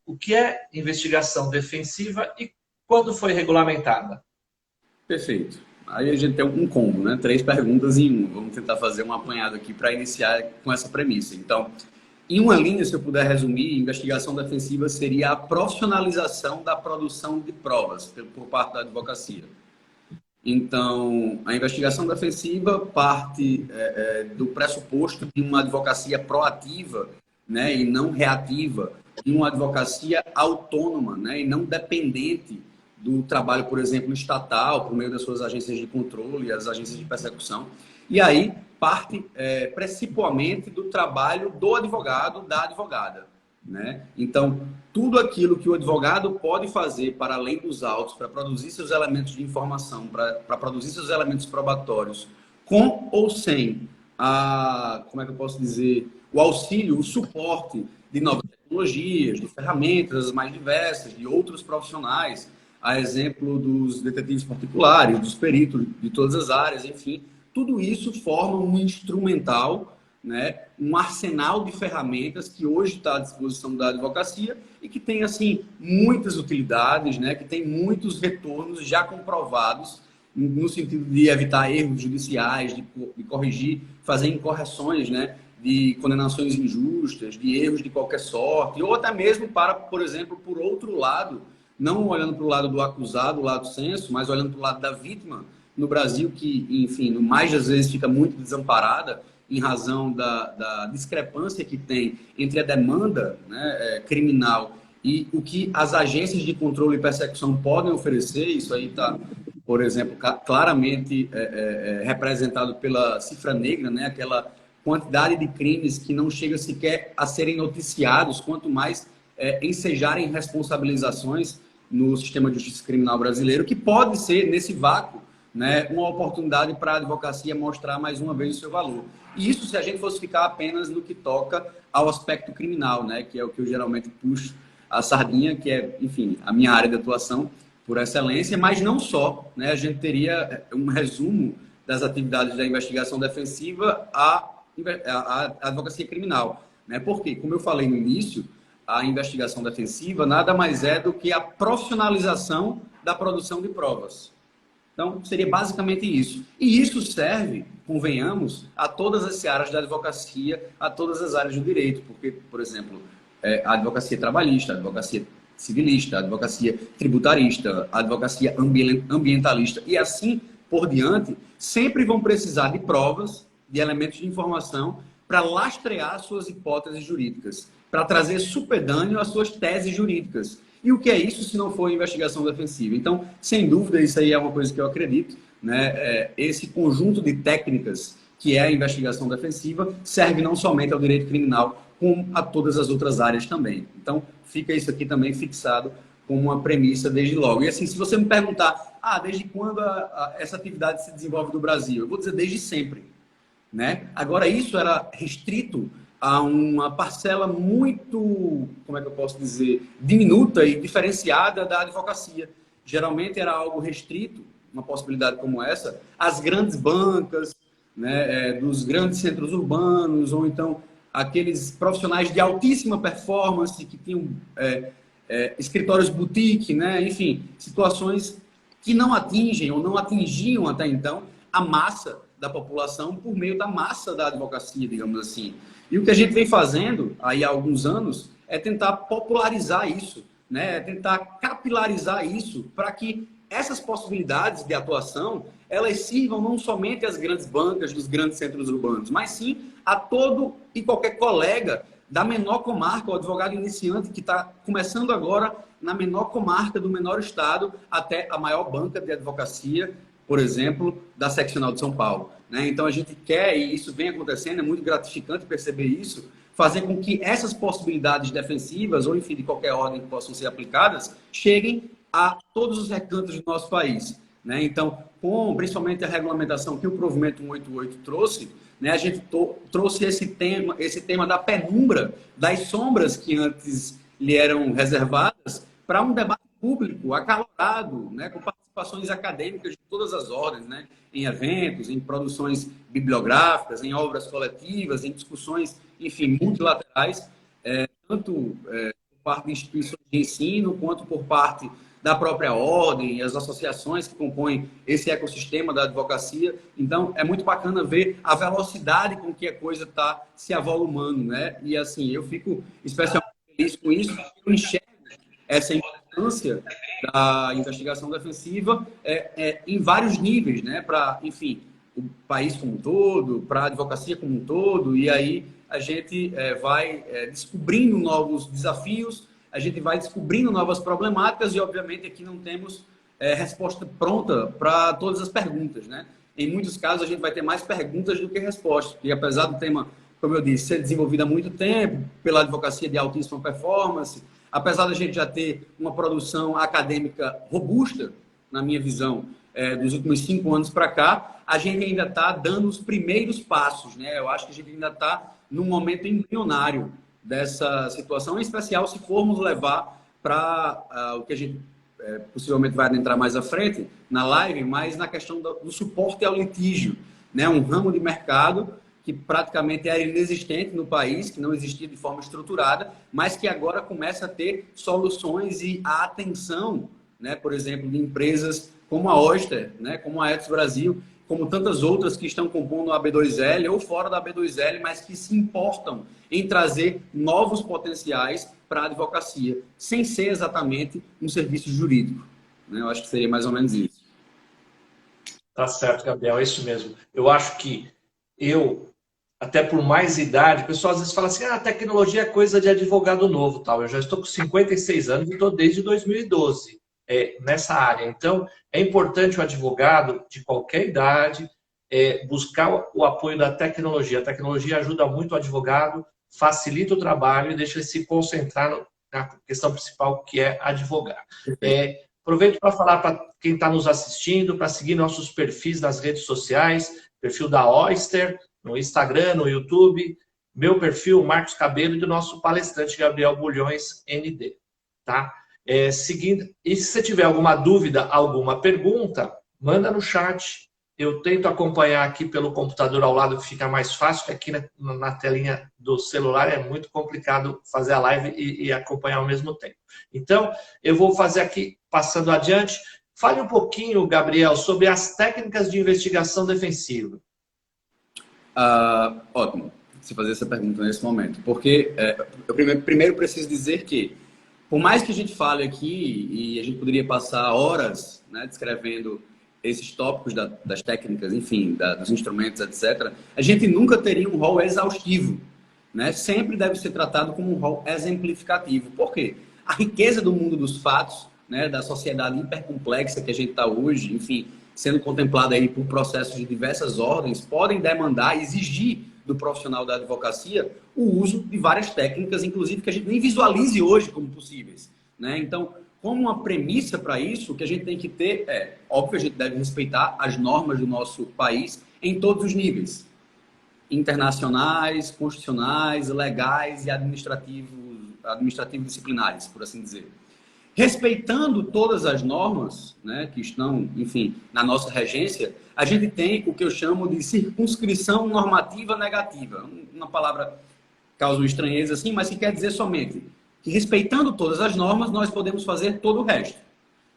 o que é investigação defensiva e quando foi regulamentada? Perfeito. Aí a gente tem um combo, né? Três perguntas em uma. Vamos tentar fazer um apanhado aqui para iniciar com essa premissa. Então, em uma linha, se eu puder resumir, investigação defensiva seria a profissionalização da produção de provas por parte da advocacia. Então, a investigação defensiva parte do pressuposto de uma advocacia proativa, né, e não reativa, de uma advocacia autônoma, né, e não dependente do trabalho, por exemplo, estatal, por meio das suas agências de controle, as agências de persecução. E aí parte principalmente do trabalho do advogado, da advogada, né? Então, tudo aquilo que o advogado pode fazer para além dos autos, para produzir seus elementos de informação, para produzir seus elementos probatórios, com ou sem como é que eu posso dizer, o auxílio, o suporte de novas tecnologias, de ferramentas as mais diversas, de outros profissionais, a exemplo dos detetives particulares, dos peritos de todas as áreas, enfim, tudo isso forma um instrumental, né, um arsenal de ferramentas que hoje está à disposição da advocacia e que tem assim muitas utilidades, né, que tem muitos retornos já comprovados no sentido de evitar erros judiciais, de corrigir, fazer incorreções, né, de condenações injustas, de erros de qualquer sorte, ou até mesmo para, por exemplo, por outro lado, não olhando para o lado do acusado, o lado senso, mas olhando para o lado da vítima, no Brasil, que, enfim, mais das vezes fica muito desamparada em razão da discrepância que tem entre a demanda, né, criminal e o que as agências de controle e persecução podem oferecer. Isso aí está, por exemplo, claramente representado pela cifra negra, né, aquela quantidade de crimes que não chega sequer a serem noticiados, quanto mais ensejarem responsabilizações no sistema de justiça criminal brasileiro, que pode ser, nesse vácuo, né, uma oportunidade para a advocacia mostrar mais uma vez o seu valor. E isso se a gente fosse ficar apenas no que toca ao aspecto criminal, né, que é o que eu geralmente puxo a sardinha, que é, enfim, a minha área de atuação por excelência, mas não só, né, a gente teria um resumo das atividades da investigação defensiva à advocacia criminal, né, porque, como eu falei no início, a investigação defensiva nada mais é do que a profissionalização da produção de provas. Então, seria basicamente isso. E isso serve, convenhamos, a todas as áreas da advocacia, a todas as áreas do direito, porque, por exemplo, a advocacia trabalhista, a advocacia civilista, a advocacia tributarista, a advocacia ambientalista e assim por diante, sempre vão precisar de provas, de elementos de informação para lastrear suas hipóteses jurídicas, para trazer supedâneo às suas teses jurídicas. E o que é isso se não for investigação defensiva? Então, sem dúvida, isso aí é uma coisa que eu acredito, né? Esse conjunto de técnicas que é a investigação defensiva serve não somente ao direito criminal, como a todas as outras áreas também. Então, fica isso aqui também fixado como uma premissa desde logo. E assim, se você me perguntar, desde quando essa atividade se desenvolve no Brasil? Eu vou dizer desde sempre, né? Agora, isso era restrito a uma parcela muito, como é que eu posso dizer, diminuta e diferenciada da advocacia. Geralmente era algo restrito, uma possibilidade como essa, às grandes bancas, né, dos grandes centros urbanos, ou então aqueles profissionais de altíssima performance que tinham escritórios boutique, né, enfim, situações que não atingem ou não atingiam até então a massa da população por meio da massa da advocacia, digamos assim. E o que a gente vem fazendo aí há alguns anos é tentar popularizar isso, né? É tentar capilarizar isso para que essas possibilidades de atuação elas sirvam não somente às grandes bancas dos grandes centros urbanos, mas sim a todo e qualquer colega da menor comarca, o advogado iniciante que está começando agora na menor comarca do menor estado até a maior banca de advocacia, por exemplo, da seccional de São Paulo, né? Então a gente quer, e isso vem acontecendo, é muito gratificante perceber isso, fazer com que essas possibilidades defensivas, ou enfim, de qualquer ordem que possam ser aplicadas, cheguem a todos os recantos do nosso país, né? Então, principalmente a regulamentação que o Provimento 188 trouxe, né, a gente trouxe esse tema da penumbra, das sombras que antes lhe eram reservadas, para um debate público acalorado, né, com participações acadêmicas de todas as ordens, né, em eventos, em produções bibliográficas, em obras coletivas, em discussões, enfim, multilaterais, tanto por parte de instituições de ensino, quanto por parte da própria ordem e as associações que compõem esse ecossistema da advocacia. Então, é muito bacana ver a velocidade com que a coisa está se avolumando, né? E, assim, eu fico especialmente feliz com isso, porque eu enxergo essa importância da investigação defensiva em vários níveis, né? Para, enfim, o país como um todo, para a advocacia como um todo, e aí a gente vai descobrindo novos desafios, a gente vai descobrindo novas problemáticas e, obviamente, aqui não temos resposta pronta para todas as perguntas, né? Em muitos casos, a gente vai ter mais perguntas do que respostas, e apesar do tema, como eu disse, ser desenvolvido há muito tempo pela advocacia de altíssima performance, apesar da gente já ter uma produção acadêmica robusta, na minha visão, dos últimos 5 anos para cá, a gente ainda está dando os primeiros passos, né? Eu acho que a gente ainda está num momento embrionário dessa situação, em especial se formos levar para o que a gente possivelmente vai adentrar mais à frente na live, mas na questão do suporte ao litígio, né? Um ramo de mercado que praticamente era inexistente no país, que não existia de forma estruturada, mas que agora começa a ter soluções e a atenção, né? Por exemplo, de empresas como a Oyster, né? Como a Etos Brasil, como tantas outras que estão compondo a B2L ou fora da B2L, mas que se importam em trazer novos potenciais para a advocacia, sem ser exatamente um serviço jurídico, né? Eu acho que seria mais ou menos isso. Tá certo, Gabriel, é isso mesmo. Eu acho que até por mais idade, o pessoal às vezes fala assim, a tecnologia é coisa de advogado novo, tal. Eu já estou com 56 anos e estou desde 2012 nessa área. Então, é importante o advogado de qualquer idade buscar o apoio da tecnologia. A tecnologia ajuda muito o advogado, facilita o trabalho e deixa ele se concentrar na questão principal, que é advogar. Aproveito para falar para quem está nos assistindo, para seguir nossos perfis nas redes sociais, perfil da Oyster, no Instagram, no YouTube, meu perfil, Marcos Cabelo, e do nosso palestrante, Gabriel Bulhões, ND. Tá? Seguindo, e se você tiver alguma dúvida, alguma pergunta, manda no chat. Eu tento acompanhar aqui pelo computador ao lado, que fica mais fácil, que aqui na telinha do celular é muito complicado fazer a live e acompanhar ao mesmo tempo. Então, eu vou fazer aqui, passando adiante. Fale um pouquinho, Gabriel, sobre as técnicas de investigação defensiva. Ótimo você fazer essa pergunta nesse momento, porque eu primeiro preciso dizer que, por mais que a gente fale aqui, e a gente poderia passar horas, né, descrevendo esses tópicos das técnicas, enfim, dos instrumentos, etc., a gente nunca teria um rol exaustivo, né? Sempre deve ser tratado como um rol exemplificativo. Por quê? A riqueza do mundo dos fatos, né, da sociedade hipercomplexa que a gente está hoje, enfim, sendo contemplada aí por processos de diversas ordens, podem demandar, exigir do profissional da advocacia o uso de várias técnicas, inclusive que a gente nem visualize hoje como possíveis, né? Então, como uma premissa para isso, o que a gente tem que ter óbvio, a gente deve respeitar as normas do nosso país em todos os níveis, internacionais, constitucionais, legais e administrativo-disciplinares, por assim dizer. Respeitando todas as normas, né, que estão, enfim, na nossa regência, a gente tem o que eu chamo de circunscrição normativa negativa. Uma palavra causa uma estranheza assim, mas que quer dizer somente que, respeitando todas as normas, nós podemos fazer todo o resto,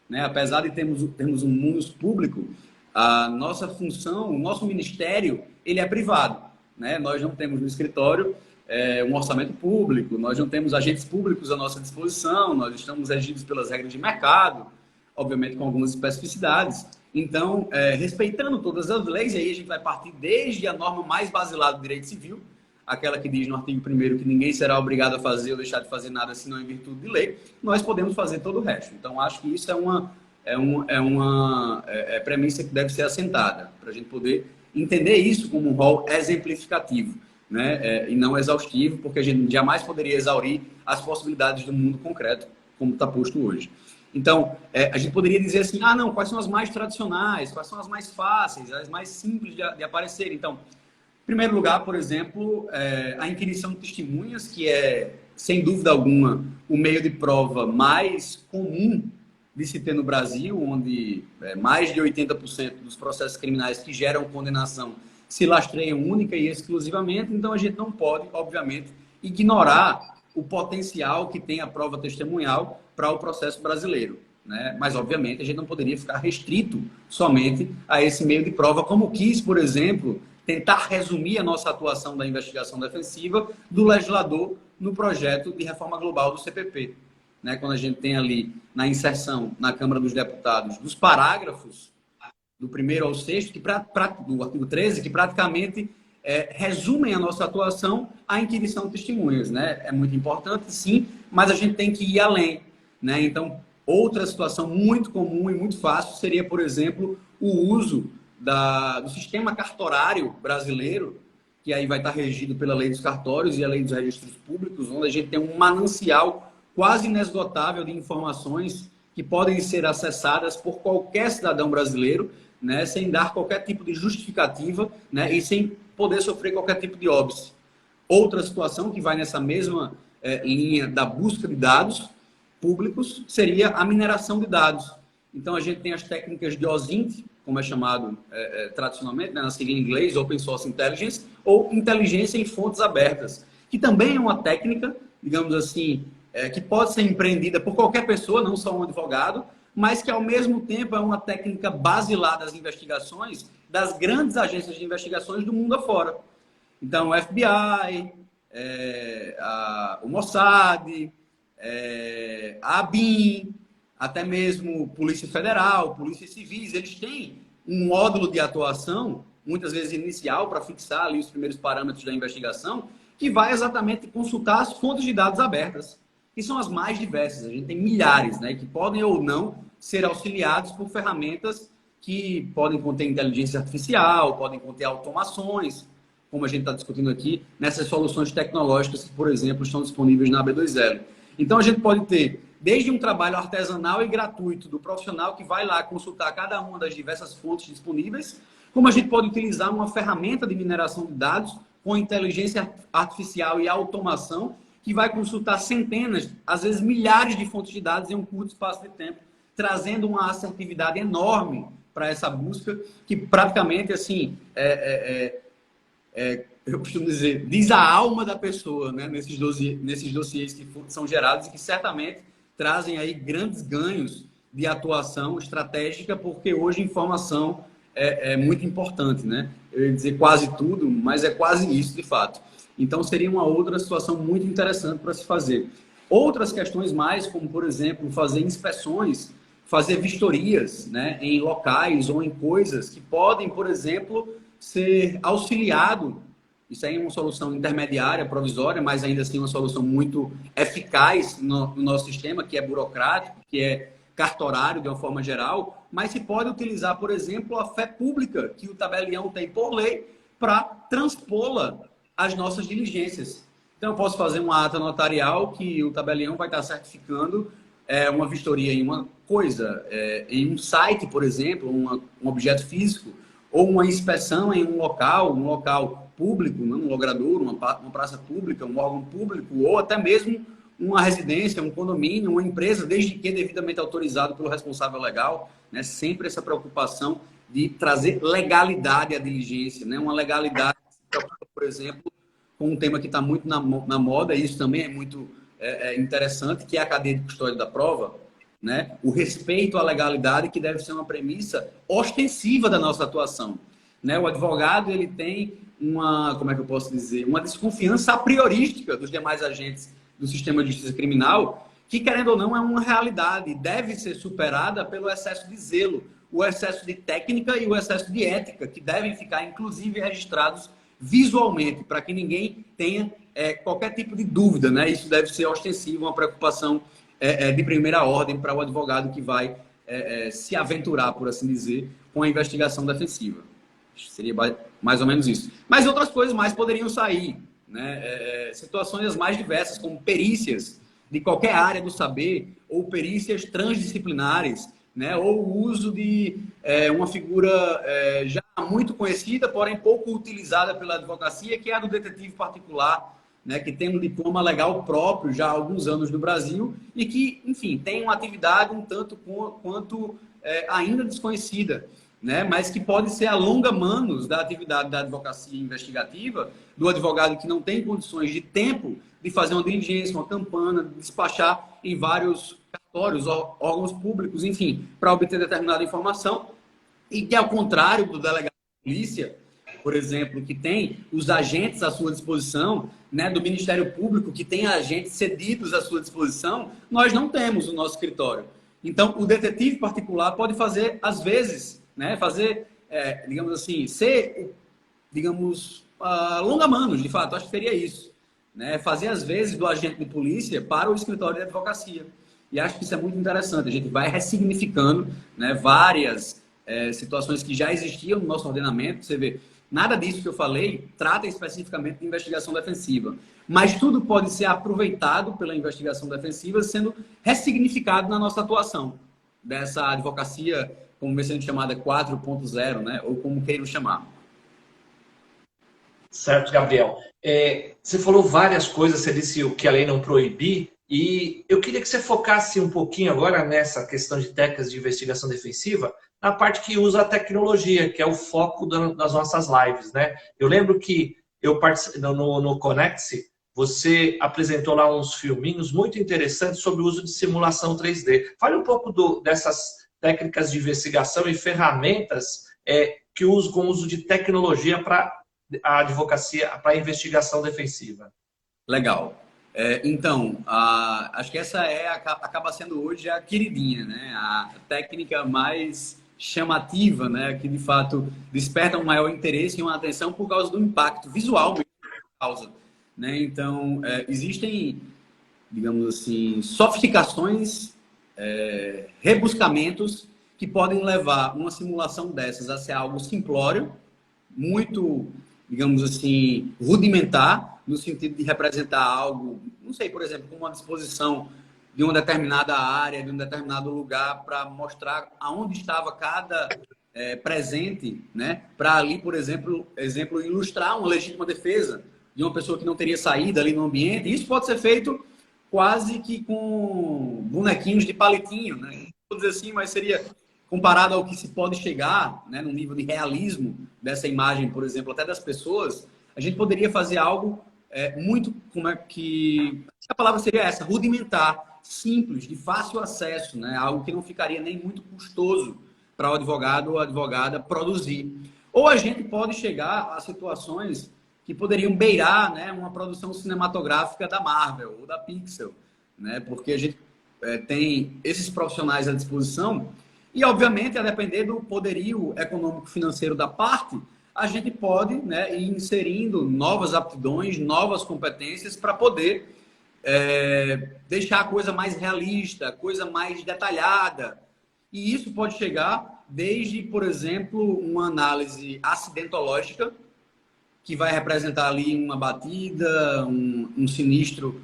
né? Apesar de termos um mundo público, a nossa função, o nosso ministério, ele é privado, né? Nós não temos no escritório um orçamento público, nós não temos agentes públicos à nossa disposição, nós estamos regidos pelas regras de mercado, obviamente com algumas especificidades. Então, respeitando todas as leis, aí a gente vai partir desde a norma mais basilar do direito civil, aquela que diz no artigo 1º que ninguém será obrigado a fazer ou deixar de fazer nada senão em virtude de lei, nós podemos fazer todo o resto. Então, acho que isso é uma premissa que deve ser assentada, para a gente poder entender isso como um rol exemplificativo, né? E não exaustivo, porque a gente jamais poderia exaurir as possibilidades do mundo concreto, como está posto hoje. Então, a gente poderia dizer assim, não, quais são as mais tradicionais, quais são as mais fáceis, as mais simples de aparecer. Então, em primeiro lugar, por exemplo, a inquirição de testemunhas, que é, sem dúvida alguma, o meio de prova mais comum de se ter no Brasil, onde mais de 80% dos processos criminais que geram condenação se lastreiam única e exclusivamente. Então, a gente não pode, obviamente, ignorar o potencial que tem a prova testemunhal para o processo brasileiro, né? Mas, obviamente, a gente não poderia ficar restrito somente a esse meio de prova, como quis, por exemplo, tentar resumir a nossa atuação da investigação defensiva do legislador no projeto de reforma global do CPP. Né? Quando a gente tem ali na inserção na Câmara dos Deputados dos parágrafos do 1º ao 6º, do artigo 13, que praticamente resumem a nossa atuação à inquirição de testemunhas. Né? É muito importante, sim, mas a gente tem que ir além. Né? Então, outra situação muito comum e muito fácil seria, por exemplo, o uso do sistema cartorário brasileiro, que aí vai estar regido pela Lei dos Cartórios e a Lei dos Registros Públicos, onde a gente tem um manancial quase inesgotável de informações que podem ser acessadas por qualquer cidadão brasileiro, né, sem dar qualquer tipo de justificativa, né, e sem poder sofrer qualquer tipo de óbice. Outra situação que vai nessa mesma linha da busca de dados públicos seria a mineração de dados. Então, a gente tem as técnicas de OSINT, como é chamado tradicionalmente, né, na sigla em inglês, Open Source Intelligence, ou inteligência em fontes abertas, que também é uma técnica, digamos assim, que pode ser empreendida por qualquer pessoa, não só um advogado, mas que, ao mesmo tempo, é uma técnica basilar das investigações das grandes agências de investigações do mundo afora. Então, o FBI, o Mossad, a ABIN, até mesmo Polícia Federal, Polícias Civis, eles têm um módulo de atuação, muitas vezes inicial, para fixar ali os primeiros parâmetros da investigação, que vai exatamente consultar as fontes de dados abertas, que são as mais diversas. A gente tem milhares, né, que podem ou não ser auxiliados por ferramentas que podem conter inteligência artificial, podem conter automações, como a gente está discutindo aqui, nessas soluções tecnológicas que, por exemplo, estão disponíveis na B2L. Então, a gente pode ter desde um trabalho artesanal e gratuito do profissional que vai lá consultar cada uma das diversas fontes disponíveis, como a gente pode utilizar uma ferramenta de mineração de dados com inteligência artificial e automação que vai consultar centenas, às vezes milhares de fontes de dados em um curto espaço de tempo, trazendo uma assertividade enorme para essa busca que praticamente, assim, eu costumo dizer, diz a alma da pessoa, né, nesses dossiês que são gerados e que certamente trazem aí grandes ganhos de atuação estratégica, porque hoje a informação é muito importante, né? Eu ia dizer quase tudo, mas é quase isso de fato. Então seria uma outra situação muito interessante para se fazer. Outras questões mais, como por exemplo, fazer inspeções, fazer vistorias, né, em locais ou em coisas que podem, por exemplo, ser auxiliado. Isso aí é uma solução intermediária, provisória, mas ainda assim uma solução muito eficaz no nosso sistema, que é burocrático, que é cartorário de uma forma geral, mas se pode utilizar, por exemplo, a fé pública que o tabelião tem por lei para transpô-la às nossas diligências. Então, eu posso fazer uma ata notarial que o tabelião vai estar certificando uma vistoria em uma coisa, em um site, por exemplo, um objeto físico, ou uma inspeção em um local público, um logrador, uma praça pública, um órgão público, ou até mesmo uma residência, um condomínio, uma empresa, desde que devidamente autorizado pelo responsável legal, né? Sempre essa preocupação de trazer legalidade à diligência, né? Uma legalidade, por exemplo, com um tema que está muito na moda, e isso também é muito interessante, que é a cadeia de custódia da prova, né? O respeito à legalidade, que deve ser uma premissa ostensiva da nossa atuação, né? O advogado, ele tem como é que eu posso dizer, uma desconfiança a priorística dos demais agentes do sistema de justiça criminal, que, querendo ou não, é uma realidade, deve ser superada pelo excesso de zelo, o excesso de técnica e o excesso de ética, que devem ficar, inclusive, registrados visualmente, para que ninguém tenha qualquer tipo de dúvida, né? Isso deve ser ostensivo, uma preocupação de primeira ordem para o advogado que vai se aventurar, por assim dizer, com a investigação defensiva. Seria mais ou menos isso. Mas outras coisas mais poderiam sair, né? Situações as mais diversas, como perícias de qualquer área do saber, ou perícias transdisciplinares, né? Ou o uso de uma figura já muito conhecida, porém pouco utilizada pela advocacia, que é a do detetive particular, né? Que tem um diploma legal próprio já há alguns anos no Brasil e que, enfim, tem uma atividade um tanto quanto ainda desconhecida, né? Mas que pode ser a longa-manos da atividade da advocacia investigativa, do advogado que não tem condições de tempo de fazer uma diligência, uma campana, de despachar em vários cartórios, órgãos públicos, enfim, para obter determinada informação, e que, ao contrário do delegado de polícia, por exemplo, que tem os agentes à sua disposição, né, do Ministério Público, que tem agentes cedidos à sua disposição, nós não temos no nosso escritório. Então, o detetive particular pode fazer, às vezes, né, digamos assim, ser, digamos, longa-manos, de fato, acho que seria isso. Né, fazer, às vezes, do agente de polícia para o escritório de advocacia. E acho que isso é muito interessante. A gente vai ressignificando, né, várias situações que já existiam no nosso ordenamento. Você vê, nada disso que eu falei trata especificamente de investigação defensiva. Mas tudo pode ser aproveitado pela investigação defensiva, sendo ressignificado na nossa atuação dessa advocacia, como vem sendo chamada 4.0, né? Ou como queiram chamar. Certo, Gabriel. Você falou várias coisas, você disse o que a lei não proibir, e eu queria que você focasse um pouquinho agora nessa questão de técnicas de investigação defensiva, na parte que usa a tecnologia, que é o foco das nossas lives, né? Eu lembro que no Conecte, você apresentou lá uns filminhos muito interessantes sobre o uso de simulação 3D. Fale um pouco dessas técnicas de investigação e ferramentas que usam com o uso de tecnologia para a advocacia, para a investigação defensiva. Legal. Então, acho que essa acaba sendo hoje a queridinha, né? A técnica mais chamativa, né? Que de fato desperta um maior interesse e uma atenção por causa do impacto visual mesmo que causa, né? Então, existem, digamos assim, sofisticações, rebuscamentos que podem levar uma simulação dessas a ser algo simplório, muito, digamos assim, rudimentar, no sentido de representar algo, não sei, por exemplo, como uma disposição de uma determinada área, de um determinado lugar, para mostrar aonde estava cada presente, né? Para ali, por exemplo, ilustrar uma legítima defesa de uma pessoa que não teria saída ali no ambiente. Isso pode ser feito quase que com bonequinhos de palitinho, né? Não vou dizer assim, mas seria comparado ao que se pode chegar, né, no nível de realismo dessa imagem, por exemplo, até das pessoas, a gente poderia fazer algo muito, como é que a palavra seria essa, rudimentar, simples, de fácil acesso, né? Algo que não ficaria nem muito custoso para o advogado ou a advogada produzir. Ou a gente pode chegar a situações que poderiam beirar, né, uma produção cinematográfica da Marvel ou da Pixar, né? Porque a gente tem esses profissionais à disposição e, obviamente, a depender do poderio econômico-financeiro da parte, a gente pode, né, ir inserindo novas aptidões, novas competências para poder deixar a coisa mais realista, coisa mais detalhada. E isso pode chegar desde, por exemplo, uma análise acidentológica, que vai representar ali uma batida, um sinistro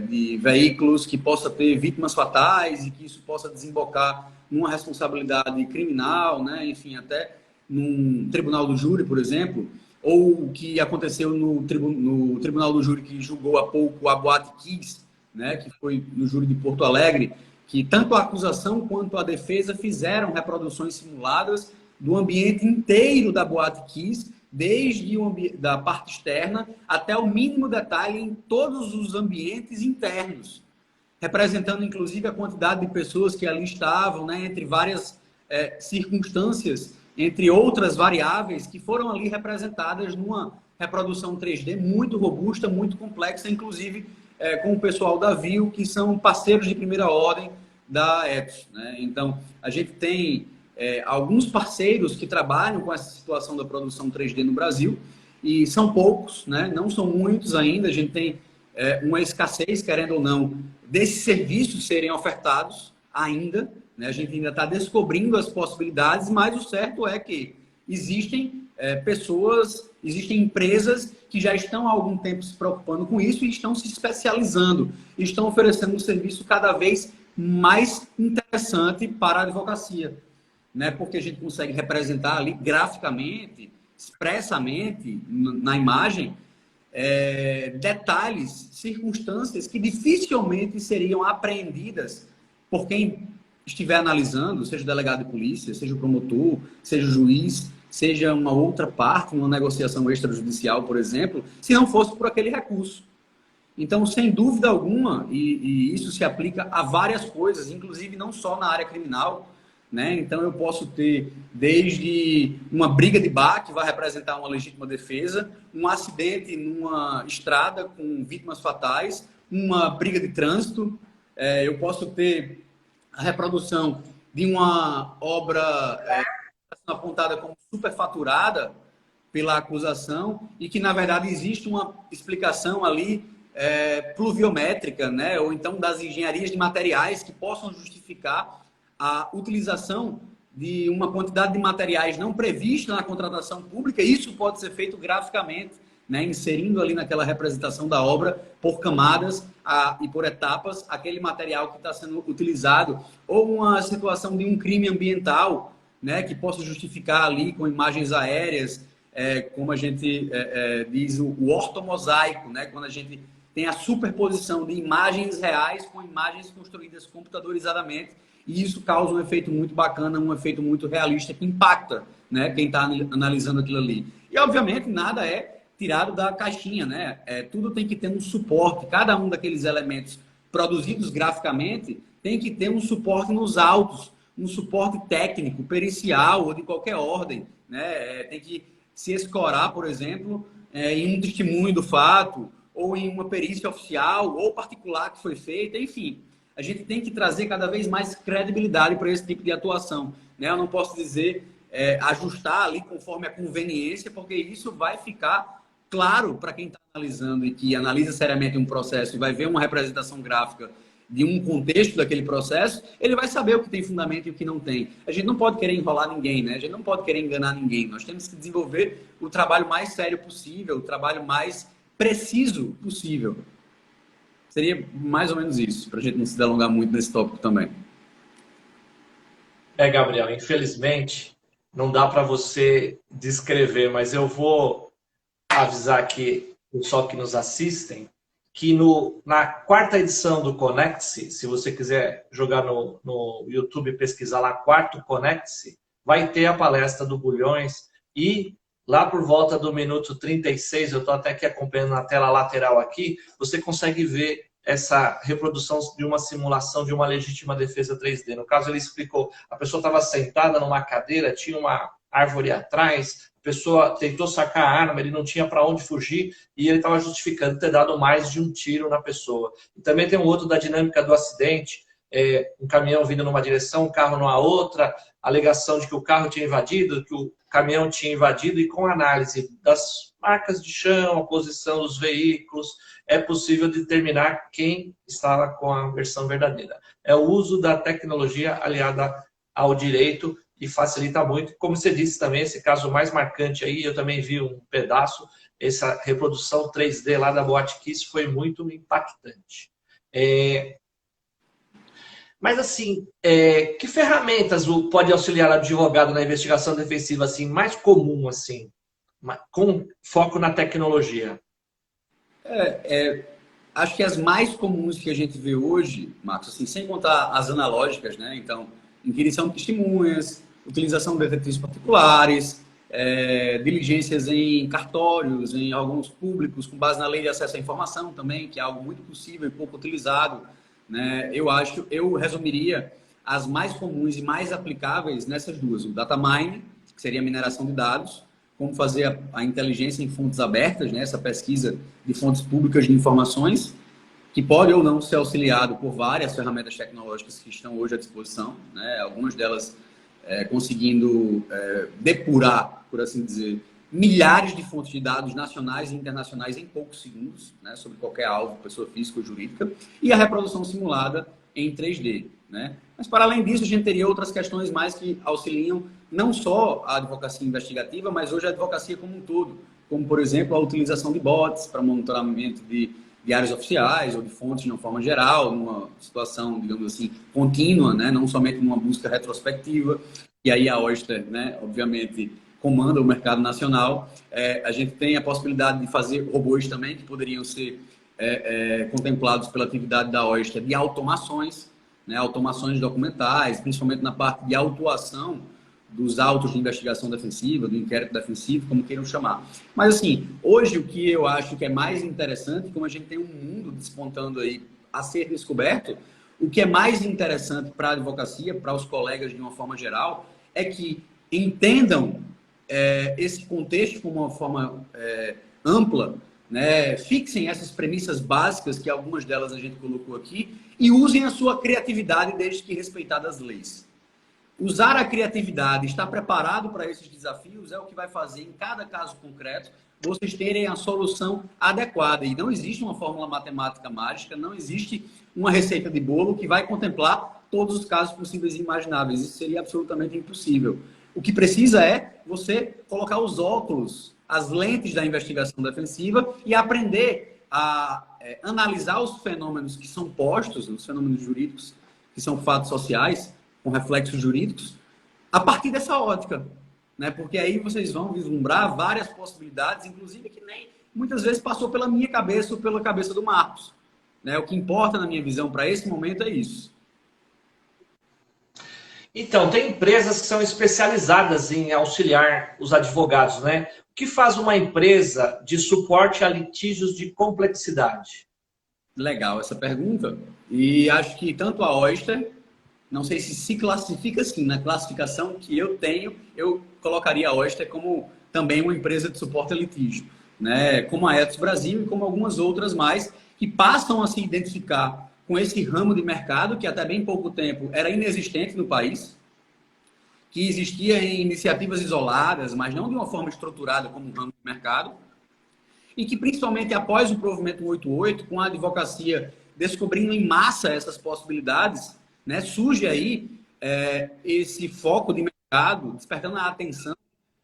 de veículos que possa ter vítimas fatais e que isso possa desembocar numa responsabilidade criminal, né? Enfim, até num tribunal do júri, por exemplo, ou o que aconteceu no tribunal do júri que julgou há pouco a Boate Kiss, né? Que foi no júri de Porto Alegre, que tanto a acusação quanto a defesa fizeram reproduções simuladas do ambiente inteiro da Boate Kiss, desde da parte externa até o mínimo detalhe em todos os ambientes internos, representando inclusive a quantidade de pessoas que ali estavam, né, entre várias circunstâncias, entre outras variáveis que foram ali representadas numa reprodução 3D muito robusta, muito complexa, inclusive com o pessoal da VIO, que são parceiros de primeira ordem da Ethos, né? Então, a gente tem alguns parceiros que trabalham com essa situação da produção 3D no Brasil, e são poucos, né? Não são muitos ainda. A gente tem uma escassez, querendo ou não, desses serviços serem ofertados ainda, né? A gente ainda está descobrindo as possibilidades, mas o certo é que existem pessoas, existem empresas que já estão há algum tempo se preocupando com isso e estão se especializando, e estão oferecendo um serviço cada vez mais interessante para a advocacia, né? Porque a gente consegue representar ali graficamente, expressamente, na imagem, detalhes, circunstâncias que dificilmente seriam apreendidas por quem estiver analisando, seja o delegado de polícia, seja o promotor, seja o juiz, seja uma outra parte, uma negociação extrajudicial, por exemplo, se não fosse por aquele recurso. Então, sem dúvida alguma, e isso se aplica a várias coisas, inclusive não só na área criminal, né? Então, eu posso ter desde uma briga de bar, que vai representar uma legítima defesa, um acidente numa estrada com vítimas fatais, uma briga de trânsito, eu posso ter a reprodução de uma obra apontada como superfaturada pela acusação e que, na verdade, existe uma explicação ali pluviométrica, né? Ou então das engenharias de materiais que possam justificar a utilização de uma quantidade de materiais não prevista na contratação pública. Isso pode ser feito graficamente, né? Inserindo ali naquela representação da obra, por camadas e por etapas, aquele material que está sendo utilizado. Ou uma situação de um crime ambiental, né? Que possa justificar ali com imagens aéreas, como a gente diz, o ortomosaico, né? Quando a gente tem a superposição de imagens reais com imagens construídas computadorizadamente, e isso causa um efeito muito bacana, um efeito muito realista que impacta, né, quem está analisando aquilo ali. E, obviamente, nada é tirado da caixinha, né? Tudo tem que ter um suporte. Cada um daqueles elementos produzidos graficamente tem que ter um suporte nos autos, um suporte técnico, pericial ou de qualquer ordem, né? Tem que se escorar, por exemplo, em um testemunho do fato, ou em uma perícia oficial ou particular que foi feita, enfim. A gente tem que trazer cada vez mais credibilidade para esse tipo de atuação, né? Eu não posso dizer ajustar ali conforme a conveniência, porque isso vai ficar claro para quem está analisando e que analisa seriamente um processo e vai ver uma representação gráfica de um contexto daquele processo, ele vai saber o que tem fundamento e o que não tem. A gente não pode querer enrolar ninguém, né? A gente não pode querer enganar ninguém. Nós temos que desenvolver o trabalho mais sério possível, o trabalho mais preciso possível. Seria mais ou menos isso, para a gente não se delongar muito nesse tópico também. Gabriel, infelizmente não dá para você descrever, mas eu vou avisar aqui o pessoal que nos assistem que na quarta edição do Conecte-se, se você quiser jogar no YouTube e pesquisar lá, quarto Conecte-se, vai ter a palestra do Bulhões e lá por volta do minuto 36, eu estou até aqui acompanhando na tela lateral aqui, você consegue ver essa reprodução de uma simulação de uma legítima defesa 3D. No caso, ele explicou, a pessoa estava sentada numa cadeira, tinha uma árvore atrás, a pessoa tentou sacar a arma, ele não tinha para onde fugir e ele estava justificando ter dado mais de um tiro na pessoa. E também tem um outro da dinâmica do acidente, um caminhão vindo numa direção, um carro numa outra, alegação de que o carro tinha invadido, que o caminhão tinha invadido, e com análise das marcas de chão, a posição dos veículos, é possível determinar quem estava com a versão verdadeira. É o uso da tecnologia aliada ao direito e facilita muito. Como você disse também, esse caso mais marcante aí, eu também vi um pedaço, essa reprodução 3D lá da Boate Kiss foi muito impactante. Mas assim, que ferramentas pode auxiliar o advogado na investigação defensiva assim, mais comum, assim, com foco na tecnologia? Acho que as mais comuns que a gente vê hoje, Marcos, assim, sem contar as analógicas, né? Então, inquirição de testemunhas, utilização de detetives particulares, diligências em cartórios, em órgãos públicos, com base na lei de acesso à informação também, que é algo muito possível e pouco utilizado, né? Eu resumiria as mais comuns e mais aplicáveis nessas duas: o data mining, que seria a mineração de dados, como fazer a inteligência em fontes abertas, né? Essa pesquisa de fontes públicas de informações, que pode ou não ser auxiliado por várias ferramentas tecnológicas que estão hoje à disposição, né? Algumas delas conseguindo depurar, por assim dizer, milhares de fontes de dados nacionais e internacionais em poucos segundos, né? Sobre qualquer alvo, pessoa física ou jurídica, e a reprodução simulada em 3D, né? Mas, para além disso, a gente teria outras questões mais que auxiliam não só a advocacia investigativa, mas hoje a advocacia como um todo, como, por exemplo, a utilização de bots para monitoramento de áreas oficiais ou de fontes de uma forma geral, numa situação, digamos assim, contínua, né? Não somente numa busca retrospectiva. E aí a Oyster, né, obviamente, comanda o mercado nacional. A gente tem a possibilidade de fazer robôs também, que poderiam ser contemplados pela atividade da Oyster, de automações, né? Automações documentais, principalmente na parte de autuação dos autos de investigação defensiva, do inquérito defensivo, como queiram chamar. Mas, assim, hoje o que eu acho que é mais interessante, como a gente tem um mundo despontando aí a ser descoberto, o que é mais interessante para a advocacia, para os colegas de uma forma geral, é que entendam esse contexto de uma forma ampla, né? Fixem essas premissas básicas, que algumas delas a gente colocou aqui, e usem a sua criatividade desde que respeitadas as leis. Usar a criatividade, estar preparado para esses desafios é o que vai fazer em cada caso concreto vocês terem a solução adequada. E não existe uma fórmula matemática mágica, não existe uma receita de bolo que vai contemplar todos os casos possíveis e imagináveis. Isso seria absolutamente impossível. O que precisa é você colocar os óculos, as lentes da investigação defensiva e aprender a analisar os fenômenos que são postos, os fenômenos jurídicos, que são fatos sociais, com reflexos jurídicos, a partir dessa ótica, né? Porque aí vocês vão vislumbrar várias possibilidades, inclusive que nem muitas vezes passou pela minha cabeça ou pela cabeça do Marcos, né? O que importa na minha visão para esse momento é isso. Então, tem empresas que são especializadas em auxiliar os advogados, né? O que faz uma empresa de suporte a litígios de complexidade? Legal essa pergunta. E acho que tanto a Oyster, não sei se classifica assim, na classificação que eu tenho, eu colocaria a Oyster como também uma empresa de suporte a litígio, né? Como a Ethos Brasil e como algumas outras mais, que passam a se identificar com esse ramo de mercado, que até bem pouco tempo era inexistente no país, que existia em iniciativas isoladas, mas não de uma forma estruturada como um ramo de mercado, e que principalmente após o provimento 188, com a advocacia descobrindo em massa essas possibilidades, né, surge aí esse foco de mercado, despertando a atenção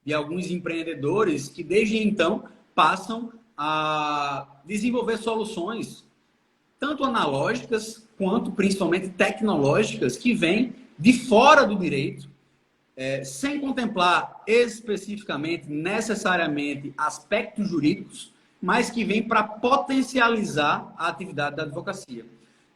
de alguns empreendedores que desde então passam a desenvolver soluções tanto analógicas quanto principalmente tecnológicas que vêm de fora do direito, sem contemplar especificamente, necessariamente, aspectos jurídicos, mas que vêm para potencializar a atividade da advocacia.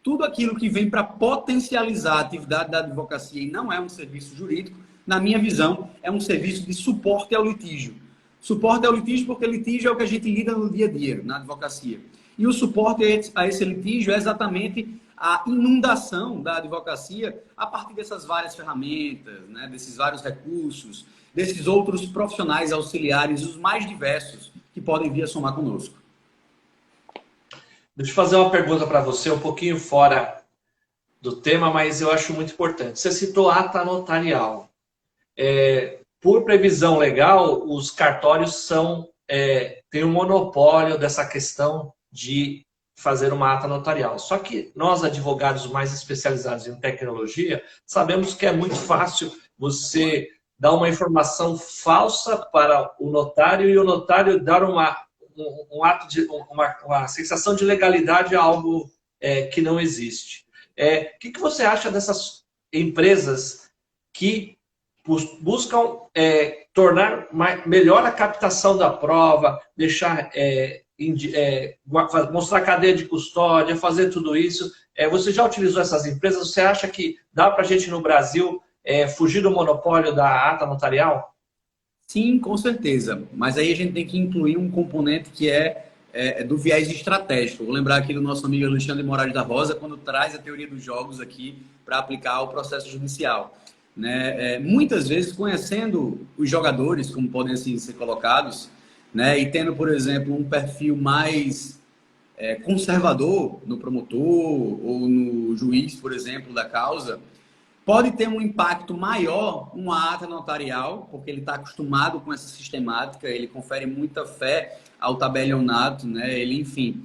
Tudo aquilo que vem para potencializar a atividade da advocacia e não é um serviço jurídico, na minha visão, é um serviço de suporte ao litígio. Suporte ao litígio porque litígio é o que a gente lida no dia a dia, na advocacia. E o suporte a esse litígio é exatamente a inundação da advocacia a partir dessas várias ferramentas, né, desses vários recursos, desses outros profissionais auxiliares, os mais diversos, que podem vir a somar conosco. Deixa eu fazer uma pergunta para você, um pouquinho fora do tema, mas eu acho muito importante. Você citou ata notarial. Por previsão legal, os cartórios têm um monopólio dessa questão de fazer uma ata notarial. Só que nós, advogados mais especializados em tecnologia, sabemos que é muito fácil você dar uma informação falsa para o notário e o notário dar um ato de uma sensação de legalidade a algo que não existe. O que você acha dessas empresas que buscam tornar melhor a captação da prova, deixar mostrar cadeia de custódia, fazer tudo isso? Você já utilizou essas empresas? Você acha que dá para a gente no Brasil fugir do monopólio da ata notarial? Sim, com certeza. Mas aí a gente tem que incluir um componente que é do viés estratégico. Vou lembrar aqui do nosso amigo Alexandre Moraes da Rosa, quando traz a teoria dos jogos aqui para aplicar ao processo judicial. Né? Muitas vezes, conhecendo os jogadores, como podem assim ser colocados, né? E tendo, por exemplo, um perfil mais conservador no promotor ou no juiz, por exemplo, da causa, pode ter um impacto maior uma ata notarial, porque ele está acostumado com essa sistemática, ele confere muita fé ao tabelionato, né? Ele, enfim,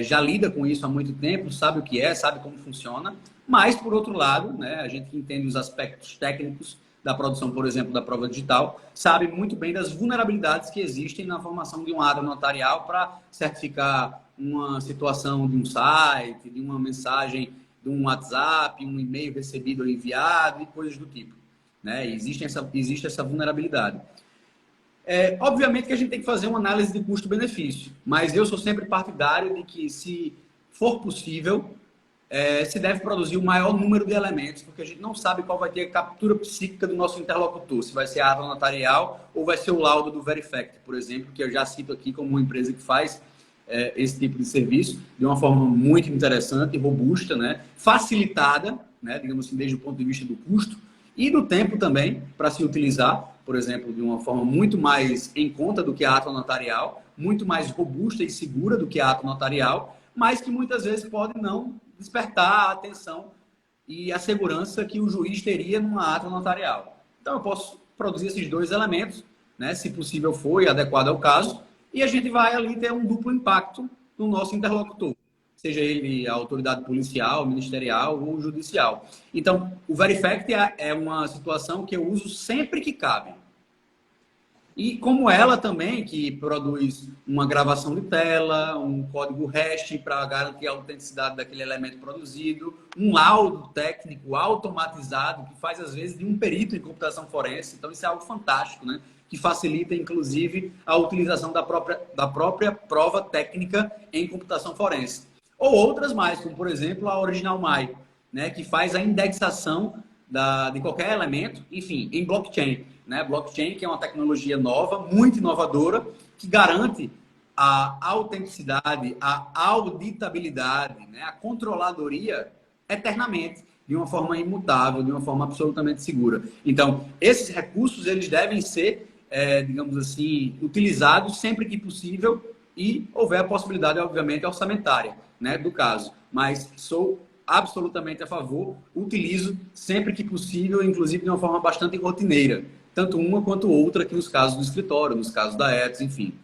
já lida com isso há muito tempo, sabe o que sabe como funciona, mas, por outro lado, né, a gente que entende os aspectos técnicos da produção, por exemplo, da prova digital, sabe muito bem das vulnerabilidades que existem na formação de uma ata notarial para certificar uma situação de um site, de uma mensagem de um WhatsApp, um e-mail recebido ou enviado e coisas do tipo. Né? Existe essa vulnerabilidade. Obviamente que a gente tem que fazer uma análise de custo-benefício, mas eu sou sempre partidário de que, se for possível, se deve produzir o maior número de elementos, porque a gente não sabe qual vai ter a captura psíquica do nosso interlocutor, se vai ser a ata notarial ou vai ser o laudo do Verifact, por exemplo, que eu já cito aqui como uma empresa que faz esse tipo de serviço de uma forma muito interessante, robusta, né? Facilitada, né? Digamos assim, desde o ponto de vista do custo e do tempo também, para se utilizar, por exemplo, de uma forma muito mais em conta do que a ata notarial, muito mais robusta e segura do que a ata notarial, mas que muitas vezes pode não despertar a atenção e a segurança que o juiz teria numa ata notarial. Então, eu posso produzir esses dois elementos, né, se possível for e adequado ao caso, e a gente vai ali ter um duplo impacto no nosso interlocutor, seja ele a autoridade policial, ministerial ou judicial. Então, o Verifact é uma situação que eu uso sempre que cabe. E como ela também, que produz uma gravação de tela, um código hash para garantir a autenticidade daquele elemento produzido, um laudo técnico automatizado, que faz às vezes de um perito em computação forense. Então isso é algo fantástico, né? Que facilita, inclusive, a utilização da própria prova técnica em computação forense. Ou outras mais, como por exemplo a Original My, né? Que faz a indexação de qualquer elemento, enfim, em blockchain. Né? Blockchain, que é uma tecnologia nova, muito inovadora, que garante a autenticidade, a auditabilidade, né? A controladoria eternamente, de uma forma imutável, de uma forma absolutamente segura. Então, esses recursos, eles devem ser, digamos assim, utilizados sempre que possível e houver a possibilidade, obviamente, orçamentária, né, do caso. Mas sou absolutamente a favor, utilizo sempre que possível, inclusive de uma forma bastante rotineira, tanto uma quanto outra aqui nos casos do escritório, nos casos da ETS, enfim.